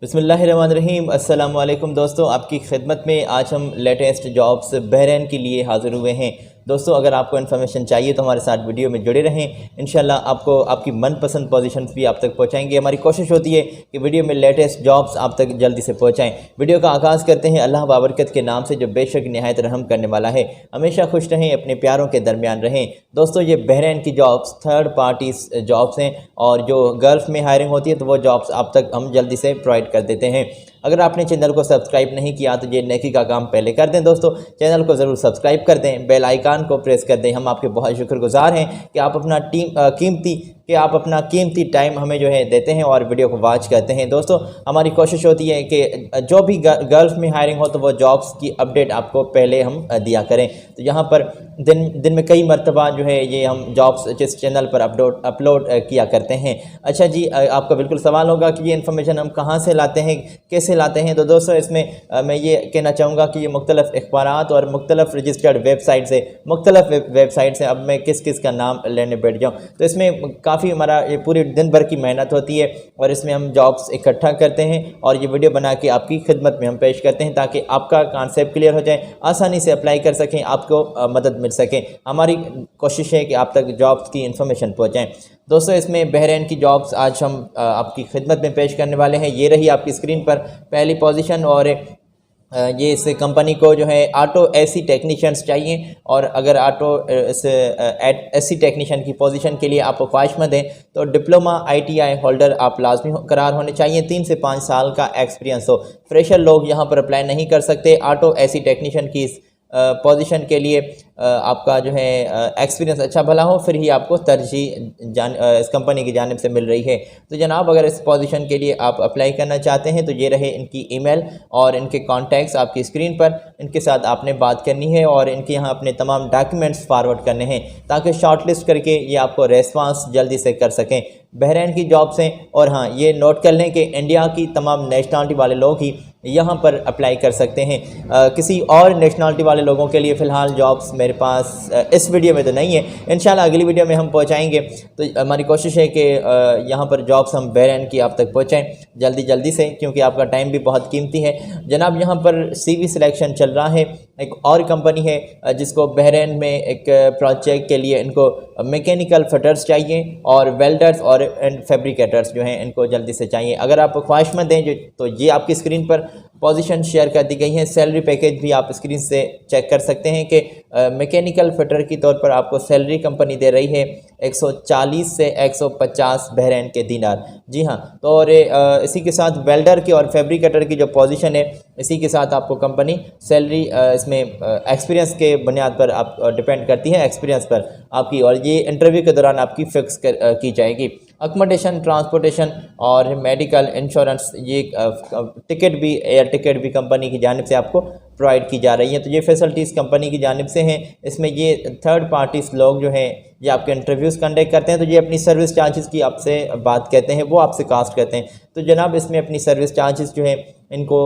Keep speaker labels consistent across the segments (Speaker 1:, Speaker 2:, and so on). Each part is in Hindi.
Speaker 1: बिस्मिल्लाहिर्रहमानिर्रहीम। अस्सलाम वालेकुम दोस्तों, आपकी खिदमत में आज हम लेटेस्ट जॉब्स बहरीन के लिए हाज़िर हुए हैं। दोस्तों, अगर आपको इन्फॉर्मेशन चाहिए तो हमारे साथ वीडियो में जुड़े रहें। इंशाल्लाह आपको आपकी मनपसंद पोजीशंस भी आप तक पहुंचाएंगे। हमारी कोशिश होती है कि वीडियो में लेटेस्ट जॉब्स आप तक जल्दी से पहुंचाएं। वीडियो का आगाज़ करते हैं अल्लाह बाबरकत के नाम से जो बेशक निहायत रहम करने वाला है। हमेशा खुश रहें, अपने प्यारों के दरमियान रहें। दोस्तों, ये बहरीन की जॉब्स थर्ड पार्टी जॉब्स हैं और जो गल्फ़ में हायरिंग होती है तो वो जॉब्स आप तक हम जल्दी से प्रोवाइड कर देते हैं। अगर आपने चैनल को सब्सक्राइब नहीं किया तो ये नेकी का काम पहले कर दें। दोस्तों, चैनल को ज़रूर सब्सक्राइब कर दें, बेल आइकान को प्रेस कर दें। हम आपके बहुत शुक्रगुजार हैं कि आप अपना कीमती टाइम हमें जो है देते हैं और वीडियो को वॉच करते हैं। दोस्तों, हमारी कोशिश होती है कि जो भी गल्फ़ में हायरिंग हो तो वो जॉब्स की अपडेट आपको पहले हम दिया करें। तो यहाँ पर दिन में कई मरतबा जो है ये हम जॉब्स जिस चैनल पर अपलोड किया करते हैं। अच्छा जी, आपका बिल्कुल सवाल होगा कि ये इन्फॉर्मेशन हम कहाँ से लाते हैं, कैसे लाते हैं। तो दोस्तों, इसमें मैं ये कहना चाहूँगा कि ये मुख्तलिफ़ अखबारात और मुख्तलिफ़ रजिस्टर्ड वेबसाइट से अब मैं किस किस का नाम लेने बैठ जाऊँ तो इसमें काफ़ी हमारा ये पूरी दिन भर की मेहनत होती है और इसमें हम जॉब्स इकट्ठा करते हैं और ये वीडियो बना के आपकी खिदमत में हम पेश करते हैं ताकि आपका कॉन्सेप्ट क्लियर हो जाए, आसानी से अप्लाई कर सकें, आपको मदद मिल सके। हमारी कोशिश है कि आप तक जॉब्स की इन्फॉर्मेशन पहुँचाएँ। दोस्तों, इसमें बहरीन की जॉब्स आज हम आपकी खिदमत में पेश करने वाले हैं। ये रही आपकी स्क्रीन पर पहली पोजीशन और ये इस कंपनी को जो है ऑटो एसी टेक्नीशियंस चाहिए और अगर ऑटो एसी टेक्नीशियन की पोजीशन के लिए आप ख्वाहिशमंद हैं तो डिप्लोमा ITI होल्डर आप लाजमी करार होने चाहिए। 3 से 5 साल का एक्सपीरियंस हो। फ्रेशर लोग यहाँ पर अप्लाई नहीं कर सकते। ऑटो एसी टेक्नीशियन की पोजीशन के लिए आपका जो है एक्सपीरियंस अच्छा भला हो, फिर ही आपको तरजीह इस कंपनी की जानिब से मिल रही है। तो जनाब, अगर इस पोजीशन के लिए आप अप्लाई करना चाहते हैं तो ये रहे इनकी ईमेल और इनके कॉन्टैक्ट्स आपकी स्क्रीन पर। इनके साथ आपने बात करनी है और इनके यहाँ अपने तमाम डॉक्यूमेंट्स फारवर्ड करने हैं ताकि शॉर्टलिस्ट करके ये आपको रेस्पॉन्स जल्दी से कर सकें। बहरीन की जॉब्स हैं और हाँ, ये नोट कर लें कि इंडिया की तमाम नेशनलिटी वाले लोग ही यहाँ पर अप्लाई कर सकते हैं। किसी और नेशनलिटी वाले लोगों के लिए फ़िलहाल जॉब्स मेरे पास इस वीडियो में तो नहीं है। इंशाल्लाह अगली वीडियो में हम पहुँचाएँगे। तो हमारी कोशिश है कि यहाँ पर जॉब्स हम बहरीन की आप तक पहुँचाएँ जल्दी से, क्योंकि आपका टाइम भी बहुत कीमती है। जनाब, यहाँ पर CV सिलेक्शन चल रहा है। एक और कंपनी है जिसको बहरीन में एक प्रोजेक्ट के लिए इनको मैकेनिकल फिटर्स चाहिए और वेल्डर्स और फैब्रिकेटर्स जो हैं इनको जल्दी से चाहिए। अगर आप ख्वाहिशमंद हैं तो ये आपकी स्क्रीन पर पोजीशन शेयर कर दी गई है। सैलरी पैकेज भी आप स्क्रीन से चेक कर सकते हैं कि मैकेनिकल फिटर की तौर पर आपको सैलरी कंपनी दे रही है 140 से 150 बहरीन के दिनार। जी हाँ, तो और इसी के साथ वेल्डर की और फैब्रिकेटर की जो पोजीशन है इसी के साथ आपको कंपनी सैलरी इसमें एक्सपीरियंस के बुनियाद पर आप डिपेंड करती है एक्सपीरियंस पर आपकी, और ये इंटरव्यू के दौरान आपकी फिक्स की जाएगी। अकोमोडेशन, ट्रांसपोर्टेशन और मेडिकल इंश्योरेंस, ये टिकट भी, एयर टिकट भी कंपनी की जानिब से आपको प्रोवाइड की जा रही है। तो ये फैसिलिटीज़ कंपनी की जानिब से हैं। इसमें ये थर्ड पार्टीज़ लोग जो हैं ये आपके इंटरव्यूज़ कंडक्ट करते हैं तो ये अपनी सर्विस चार्जेस की आपसे बात कहते हैं, वो आपसे कास्ट करते हैं। तो जनाब, इसमें अपनी सर्विस चार्जेस जो है इनको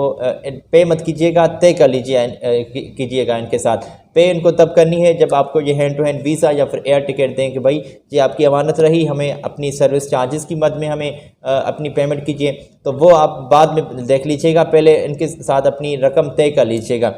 Speaker 1: पे मत कीजिएगा, तय कर कीजिएगा इनके साथ। पे इनको तब करनी है जब आपको ये हैंड टू हैंड वीज़ा या फिर एयर टिकट दें कि भाई ये आपकी अमानत रही, हमें अपनी सर्विस चार्जेस की मद में हमें अपनी पेमेंट कीजिए। तो वो आप बाद में देख लीजिएगा, पहले इनके साथ अपनी रकम तय कर लीजिएगा।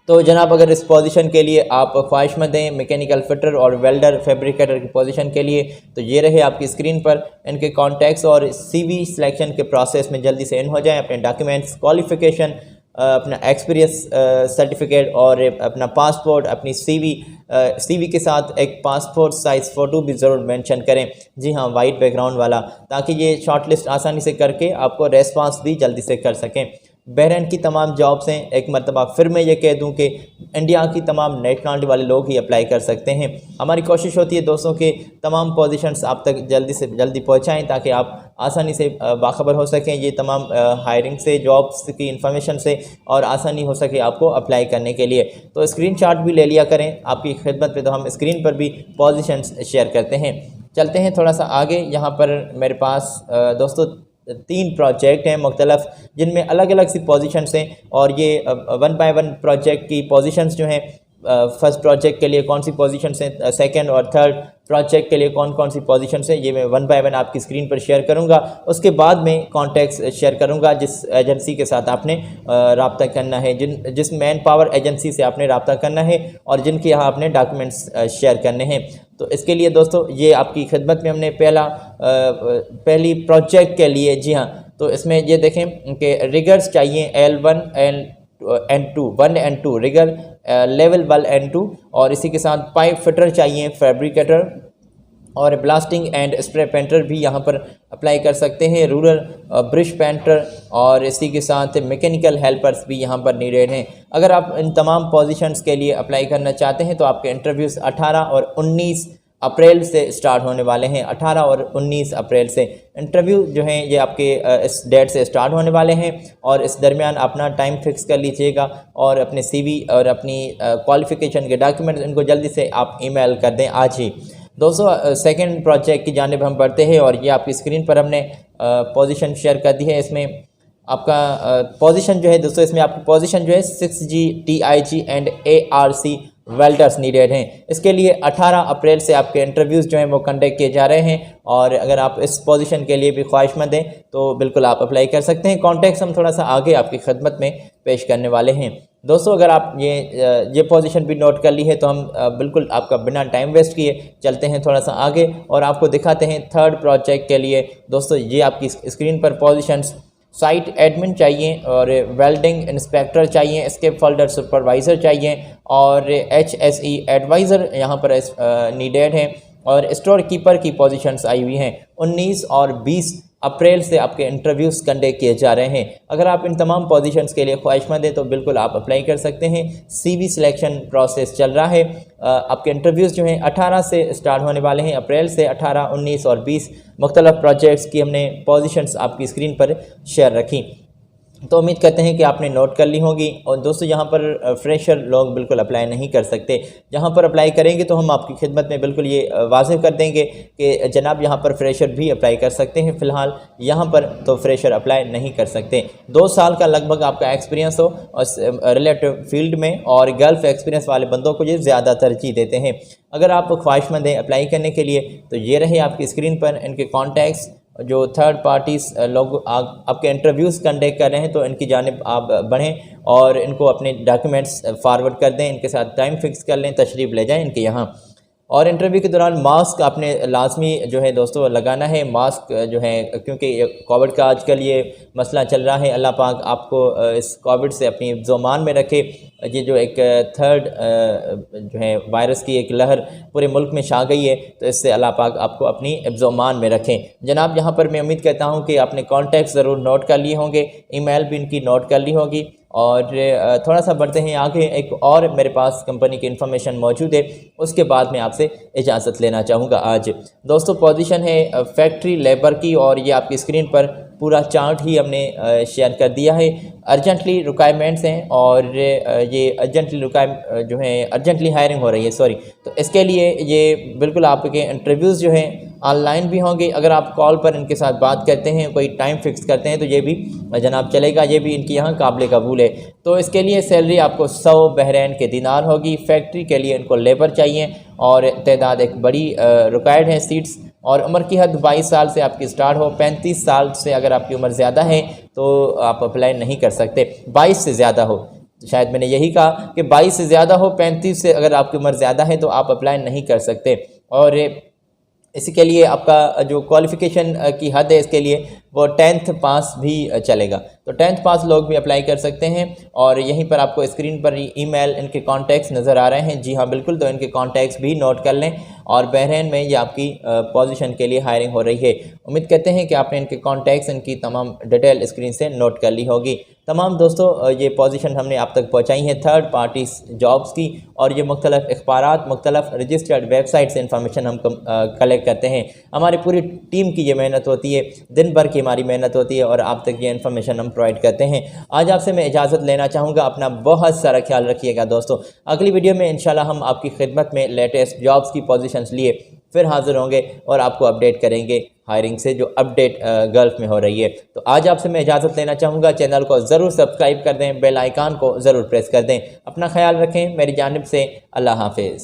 Speaker 1: तो जनाब, अगर इस पोजीशन के लिए आप ख्वाहिशमंद हैं मैकेनिकल फिटर और वेल्डर फैब्रिकेटर की पोजीशन के लिए, तो ये रहे आपकी स्क्रीन पर इनके कॉन्टैक्ट्स और CV सिलेक्शन के प्रोसेस में जल्दी से इन हो जाएं। अपने डॉक्यूमेंट्स, क्वालिफ़िकेशन, अपना एक्सपीरियंस सर्टिफिकेट और अपना पासपोर्ट, अपनी CV के साथ एक पासपोर्ट साइज़ फ़ोटो भी ज़रूर मेंशन करें। जी हाँ, वाइट बैकग्राउंड वाला, ताकि ये शॉर्टलिस्ट आसानी से करके आपको रेस्पॉन्स भी जल्दी से कर सकें। बहरीन की तमाम जॉब्स हैं। एक मरतबा फिर मैं ये कह दूं कि इंडिया की तमाम नेशनलिटी वाले लोग ही अप्लाई कर सकते हैं। हमारी कोशिश होती है दोस्तों कि तमाम पोजीशंस आप तक जल्दी से जल्दी पहुंचाएं ताकि आप आसानी से बाखबर हो सकें ये तमाम हायरिंग से, जॉब्स की इन्फॉर्मेशन से, और आसानी हो सके आपको अप्लाई करने के लिए। तो स्क्रीनशॉट भी ले लिया करें आपकी खिदमत पे, तो हम स्क्रीन पर भी पोजीशंस शेयर करते हैं। चलते हैं थोड़ा सा आगे। यहाँ पर मेरे पास दोस्तों 3 प्रोजेक्ट हैं मुख्तलफ, जिनमें अलग अलग सी पोजीशंस हैं और ये 1 बाय 1 प्रोजेक्ट की पोजीशंस जो हैं फर्स्ट प्रोजेक्ट के लिए कौन सी पोजीशंस हैं, सेकंड और थर्ड प्रोजेक्ट के लिए कौन कौन सी पोजीशंस हैं, ये मैं 1 बाय 1 आपकी स्क्रीन पर शेयर करूंगा। उसके बाद में कॉन्टैक्ट्स शेयर करूंगा जिस एजेंसी के साथ आपने रब्ता करना है, जिस मैन पावर एजेंसी से आपने रब्ता करना है और जिनके यहाँ आपने डॉक्यूमेंट्स शेयर करने हैं। तो इसके लिए दोस्तों ये आपकी खिदमत में हमने पहली प्रोजेक्ट के लिए, जी हाँ, तो इसमें ये देखें कि रिगर्स चाहिए L1 N2 1 and 2 rigour level 1 and 2, और इसी के साथ पाइप फिटर चाहिए, फैब्रिकेटर और ब्लास्टिंग एंड स्प्रे पेंटर भी यहाँ पर अप्लाई कर सकते हैं, रूरल ब्रश पेंटर, और इसी के साथ मैकेनिकल हेल्पर्स भी यहाँ पर नीडेड हैं। अगर आप इन तमाम पोजीशंस के लिए अप्लाई करना चाहते हैं तो आपके इंटरव्यूज़ 18 और 19 अप्रैल से स्टार्ट होने वाले हैं। 18 और 19 अप्रैल से इंटरव्यू जो हैं ये आपके इस डेट से स्टार्ट होने वाले हैं, और इस दरमियान अपना टाइम फिक्स कर लीजिएगा और अपने CV और अपनी क्वालिफ़िकेशन के डॉक्यूमेंट्स इनको जल्दी से आप ईमेल कर दें आज ही। दोस्तों सेकंड प्रोजेक्ट की जानिब हम बढ़ते हैं, और ये आपकी स्क्रीन पर हमने पोजीशन शेयर कर दी है। इसमें आपका पोजीशन जो है दोस्तों, इसमें आपकी पोजीशन जो है 6G TIG and ARC welders needed हैं। इसके लिए 18 अप्रैल से आपके इंटरव्यूज़ जो हैं वो कंडक्ट किए जा रहे हैं, और अगर आप इस पोजीशन के लिए भी ख्वाहिशमंद हैं तो बिल्कुल आप अप्लाई कर सकते हैं। कॉन्टैक्ट्स हम थोड़ा सा आगे आपकी खिदमत में पेश करने वाले हैं। दोस्तों अगर आप ये पोजीशन भी नोट कर ली है तो हम बिल्कुल आपका बिना टाइम वेस्ट किए चलते हैं थोड़ा सा आगे और आपको दिखाते हैं थर्ड प्रोजेक्ट के लिए। दोस्तों ये आपकी स्क्रीन पर पोजीशंस साइट एडमिन चाहिए, और वेल्डिंग इंस्पेक्टर चाहिए, एस्केप फोल्डर सुपरवाइज़र चाहिए, और HSE एडवाइज़र यहाँ पर नीडेड हैं, और स्टोर कीपर की पोजीशंस आई हुई हैं। 19 और 20 अप्रैल से आपके इंटरव्यूज़ कंडक्ट किए जा रहे हैं। अगर आप इन तमाम पोजीशंस के लिए ख्वाहिशमंद हैं तो बिल्कुल आप अप्लाई कर सकते हैं। CV सिलेक्शन प्रोसेस चल रहा है। आपके इंटरव्यूज़ जो हैं 18 से स्टार्ट होने वाले हैं। अप्रैल से 18, 19 और 20 मुख्तलिफ प्रोजेक्ट्स की हमने पोजीशंस आपकी स्क्रीन पर शेयर रखी, तो उम्मीद करते हैं कि आपने नोट कर ली होगी। और दोस्तों यहाँ पर फ्रेशर लोग बिल्कुल अप्लाई नहीं कर सकते। जहाँ पर अप्लाई करेंगे तो हम आपकी खिदमत में बिल्कुल ये वाज़ेह कर देंगे कि जनाब यहाँ पर फ्रेशर भी अप्लाई कर सकते हैं। फ़िलहाल यहाँ पर तो फ्रेशर अप्लाई नहीं कर सकते। 2 साल का लगभग आपका एक्सपीरियंस हो और रिलेटिव फील्ड में, और गल्फ एक्सपीरियंस वाले बंदों को ये ज़्यादा तरजीह देते हैं। अगर आप ख्वाहिशमंद हैं अप्लाई करने के लिए तो ये रहे आपकी स्क्रीन पर इनके कॉन्टैक्ट्स। जो थर्ड पार्टीज़ लोग आपके इंटरव्यूज़ कंडक्ट कर रहे हैं तो इनकी जानिब आप बढ़ें और इनको अपने डॉक्यूमेंट्स फॉरवर्ड कर दें, इनके साथ टाइम फिक्स कर लें, तशरीफ़ ले जाएं इनके यहाँ। और इंटरव्यू के दौरान मास्क आपने लाजमी जो है दोस्तों लगाना है। मास्क जो है, क्योंकि कोविड का आजकल ये मसला चल रहा है, अल्लाह पाक आपको इस कोविड से अपनी ज़ुबान में रखे। ये जो एक थर्ड जो है वायरस की एक लहर पूरे मुल्क में छा गई है, तो इससे अल्लाह पाक आपको अपनी ज़ुबान में रखें। जनाब यहाँ पर मैं उम्मीद करता हूँ कि आपने कॉन्टैक्ट ज़रूर नोट कर लिए होंगे, ईमेल भी इनकी नोट कर ली होगी। और थोड़ा सा बढ़ते हैं आगे, एक और मेरे पास कंपनी की इन्फॉर्मेशन मौजूद है, उसके बाद मैं आपसे इजाज़त लेना चाहूँगा। आज दोस्तों पोजीशन है फैक्ट्री लेबर की, और ये आपकी स्क्रीन पर पूरा चार्ट ही हमने शेयर कर दिया है। अर्जेंटली रिक्वायरमेंट्स हैं, और ये अर्जेंटली हायरिंग हो रही है, सॉरी। तो इसके लिए ये बिल्कुल आपके इंटरव्यूज़ जो हैं ऑनलाइन भी होंगे। अगर आप कॉल पर इनके साथ बात करते हैं, कोई टाइम फिक्स करते हैं, तो ये भी जनाब चलेगा, ये भी इनकी यहाँ काबिल कबूल है। तो इसके लिए सैलरी आपको 100 बहरैन के दिनार होगी। फैक्ट्री के लिए इनको लेबर चाहिए, और तादाद एक बड़ी रिक्वायर्ड है सीट्स, और उम्र की हद 22 साल से आपकी स्टार्ट हो। 35 साल से अगर आपकी उम्र ज़्यादा है तो आप अप्लाई नहीं कर सकते। 22 से ज़्यादा हो, शायद मैंने यही कहा कि 22 से ज़्यादा हो, 35 से अगर आपकी उम्र ज़्यादा है तो आप अप्लाई नहीं कर सकते। और इसी के लिए आपका जो क्वालिफ़िकेशन की हद है, इसके लिए वो 10th पास भी चलेगा। तो 10th पास लोग भी अप्लाई कर सकते हैं। और यहीं पर आपको स्क्रीन पर ईमेल इनके कॉन्टैक्ट्स नज़र आ रहे हैं। जी हाँ बिल्कुल, तो इनके कॉन्टैक्ट्स भी नोट कर लें। और बहरैन में ये आपकी पोजीशन के लिए हायरिंग हो रही है। उम्मीद करते हैं कि आपने इनके कॉन्टैक्ट्स, इनकी तमाम डिटेल स्क्रीन से नोट कर ली होगी। तमाम दोस्तों ये पोजीशन हमने आप तक पहुँचाई हैं थर्ड पार्टी जॉब्स की, और ये मुख्तलिफ अखबारात, मुख्तलिफ रजिस्टर्ड वेबसाइट से इंफॉर्मेशन हम कलेक्ट करते हैं। हमारी पूरी टीम की ये मेहनत होती है, दिन भर की हमारी मेहनत होती है, और आप तक ये इन्फॉर्मेशन हम प्रोवाइड करते हैं। आज आपसे मैं इजाज़त लेना चाहूँगा। अपना बहुत सारा ख्याल रखिएगा दोस्तों। अगली वीडियो में इंशाल्लाह हम आपकी खिदमत में लेटेस्ट जॉब्स की पोजीशंस लिए फिर हाज़िर होंगे, और आपको अपडेट करेंगे हायरिंग से जो अपडेट गल्फ में हो रही है। तो आज आपसे मैं इजाज़त लेना चाहूँगा। चैनल को ज़रूर सब्सक्राइब कर दें, बेल आइकान को ज़रूर प्रेस कर दें। अपना ख्याल रखें। मेरी जानिब से अल्लाह हाफिज़।